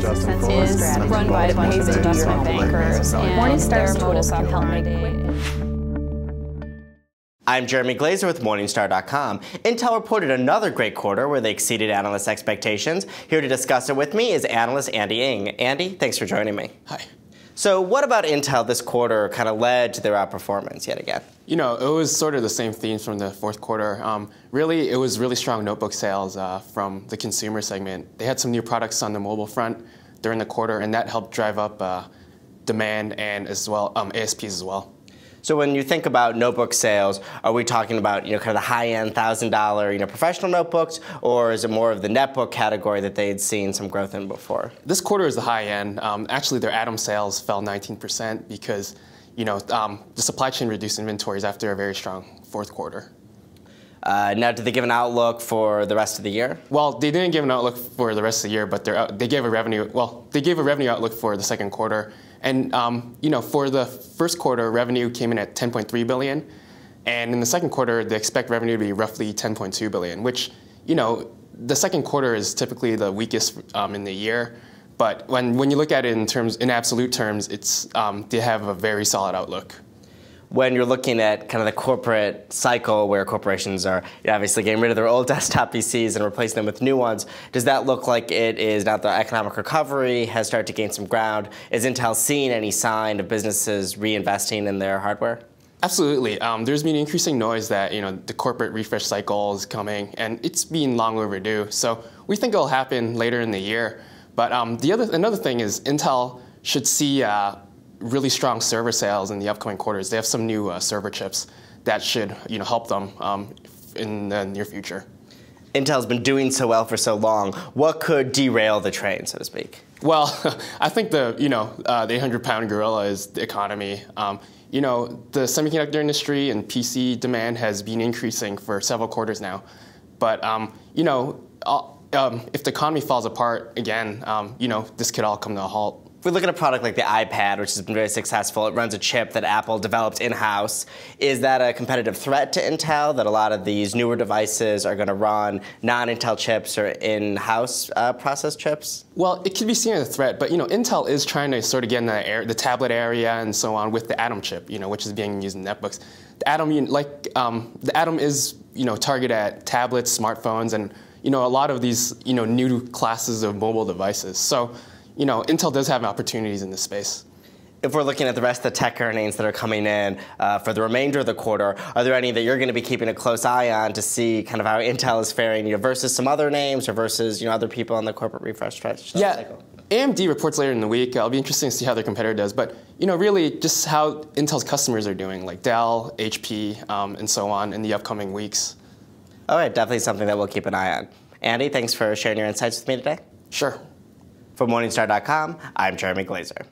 Since is run by a bunch of investment bankers, and Morningstar's modus operandi. I'm Jeremy Glazer with Morningstar.com. Intel reported another great quarter where they exceeded analyst expectations. Here to discuss it with me is analyst Andy Ng. Andy, thanks for joining me. Hi. So what about Intel this quarter kind of led to their outperformance yet again? You know, it was sort of the same themes from the fourth quarter. Really, it was really strong notebook sales from the consumer segment. They had some new products on the mobile front during the quarter, and that helped drive up demand and as well ASPs as well. So when you think about notebook sales, are we talking about kind of the high-end $1,000 professional notebooks, or is it more of the netbook category that they had seen some growth in before? This quarter is the high end. Actually, their Atom sales fell 19% because the supply chain reduced inventories after a very strong fourth quarter. Now, did they give an outlook for the rest of the year? Well, they didn't give an outlook for the rest of the year, but they gave a revenue outlook for the second quarter. And for the first quarter, revenue came in at $10.3 billion, and in the second quarter, they expect revenue to be roughly $10.2 billion, which the second quarter is typically the weakest in the year. But when you look at it in absolute terms, they have a very solid outlook. When you're looking at kind of the corporate cycle where corporations are obviously getting rid of their old desktop PCs and replacing them with new ones, does that look like it is now the economic recovery has started to gain some ground? Is Intel seeing any sign of businesses reinvesting in their hardware? Absolutely. There's been increasing noise that the corporate refresh cycle is coming, and it's been long overdue. So we think it'll happen later in the year. But another thing is Intel should see really strong server sales in the upcoming quarters. They have some new server chips that should help them in the near future. Intel's been doing so well for so long. What could derail the train, so to speak? Well, I think the 800-pound gorilla is the economy. The semiconductor industry and PC demand has been increasing for several quarters now. But if the economy falls apart again, this could all come to a halt. If we look at a product like the iPad, which has been very successful, it runs a chip that Apple developed in-house. Is that a competitive threat to Intel, that a lot of these newer devices are going to run non-Intel chips or in-house processed chips? Well, it could be seen as a threat, but Intel is trying to sort of get in the tablet area and so on with the Atom chip, which is being used in netbooks. The Atom is targeted at tablets, smartphones, and a lot of these new classes of mobile devices. So Intel does have opportunities in this space. If we're looking at the rest of the tech earnings that are coming in for the remainder of the quarter, are there any that you're going to be keeping a close eye on to see kind of how Intel is faring versus some other names or versus other people on the corporate refresh cycle? AMD reports later in the week. It'll be interesting to see how their competitor does. But really just how Intel's customers are doing, like Dell, HP, and so on in the upcoming weeks. All right, definitely something that we'll keep an eye on. Andy, thanks for sharing your insights with me today. Sure. For Morningstar.com, I'm Jeremy Glazer.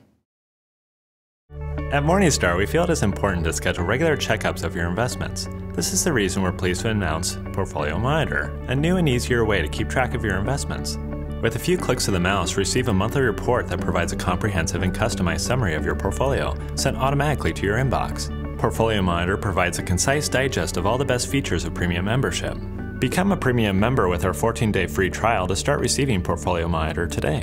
At Morningstar, we feel it is important to schedule regular checkups of your investments. This is the reason we're pleased to announce Portfolio Monitor, a new and easier way to keep track of your investments. With a few clicks of the mouse, receive a monthly report that provides a comprehensive and customized summary of your portfolio, sent automatically to your inbox. Portfolio Monitor provides a concise digest of all the best features of premium membership. Become a premium member with our 14-day free trial to start receiving Portfolio Monitor today.